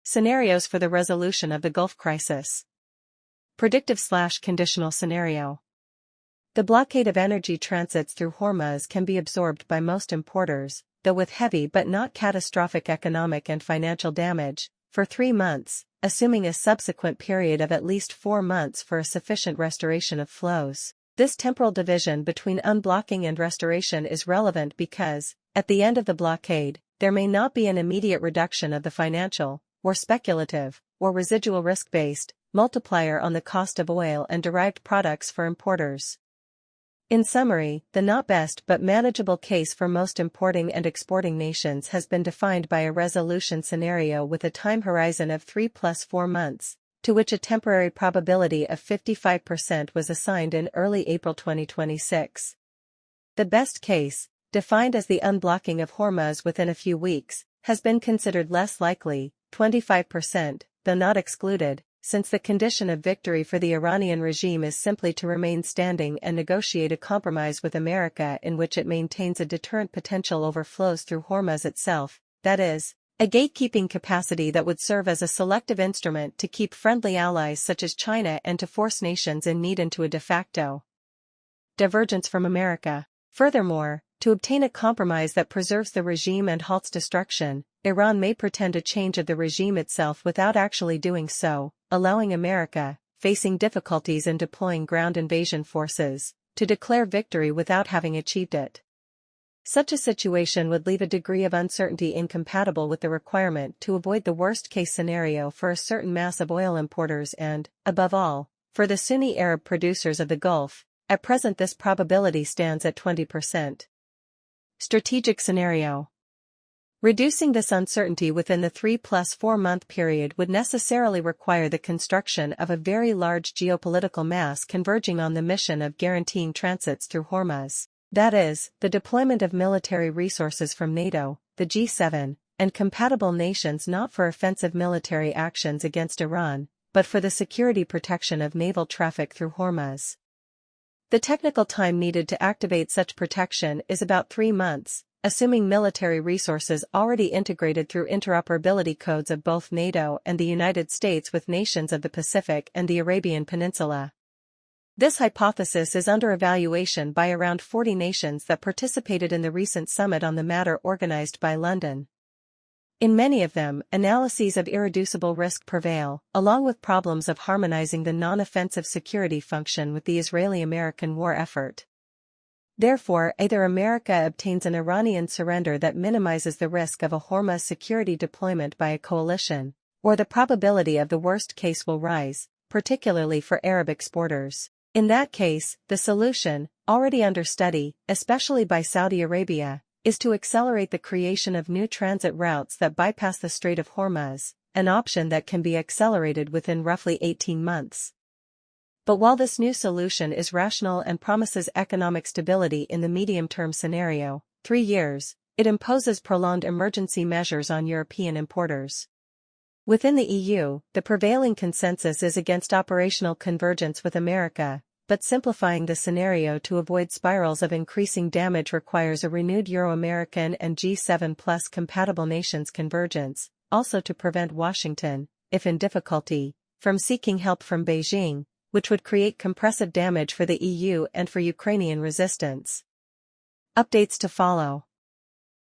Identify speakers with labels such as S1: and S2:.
S1: Scenarios for the resolution of the Gulf crisis. Predictive/conditional scenario. The blockade of energy transits through Hormuz can be absorbed by most importers, though with heavy but not catastrophic economic and financial damage, for 3 months, assuming a subsequent period of at least 4 months for a sufficient restoration of flows. This temporal division between unblocking and restoration is relevant because, at the end of the blockade, there may not be an immediate reduction of the financial, or speculative, or residual risk-based, multiplier on the cost of oil and derived products for importers. In summary, the not best but manageable case for most importing and exporting nations has been defined by a resolution scenario with a time horizon of 3 + 4 months, to which a temporary probability of 55% was assigned in early April 2026. The best case, defined as the unblocking of Hormuz within a few weeks, has been considered less likely, 25%, though not excluded, since the condition of victory for the Iranian regime is simply to remain standing and negotiate a compromise with America in which it maintains a deterrent potential over flows through Hormuz itself, that is, a gatekeeping capacity that would serve as a selective instrument to keep friendly allies such as China and to force nations in need into a de facto divergence from America. Furthermore, to obtain a compromise that preserves the regime and halts destruction, Iran may pretend a change of the regime itself without actually doing so, allowing America, facing difficulties in deploying ground invasion forces, to declare victory without having achieved it. Such a situation would leave a degree of uncertainty incompatible with the requirement to avoid the worst-case scenario for a certain mass of oil importers and, above all, for the Sunni Arab producers of the Gulf. At present this probability stands at 20%. Strategic scenario. Reducing this uncertainty within the 3 + 4 month period would necessarily require the construction of a very large geopolitical mass converging on the mission of guaranteeing transits through Hormuz. That is, the deployment of military resources from NATO, the G7, and compatible nations not for offensive military actions against Iran, but for the security protection of naval traffic through Hormuz. The technical time needed to activate such protection is about 3 months, assuming military resources already integrated through interoperability codes of both NATO and the United States with nations of the Pacific and the Arabian Peninsula. This hypothesis is under evaluation by around 40 nations that participated in the recent summit on the matter organized by London. In many of them, analyses of irreducible risk prevail, along with problems of harmonizing the non-offensive security function with the Israeli-American war effort. Therefore, either America obtains an Iranian surrender that minimizes the risk of a Hormuz security deployment by a coalition, or the probability of the worst case will rise, particularly for Arab exporters. In that case, the solution, already under study, especially by Saudi Arabia, is to accelerate the creation of new transit routes that bypass the Strait of Hormuz, an option that can be accelerated within roughly 18 months. But while this new solution is rational and promises economic stability in the medium-term scenario, 3 years, it imposes prolonged emergency measures on European importers. Within the EU, the prevailing consensus is against operational convergence with America, but simplifying the scenario to avoid spirals of increasing damage requires a renewed Euro-American and G7+ compatible nations convergence, also to prevent Washington, if in difficulty, from seeking help from Beijing, which would create compressive damage for the EU and for Ukrainian resistance. Updates to follow.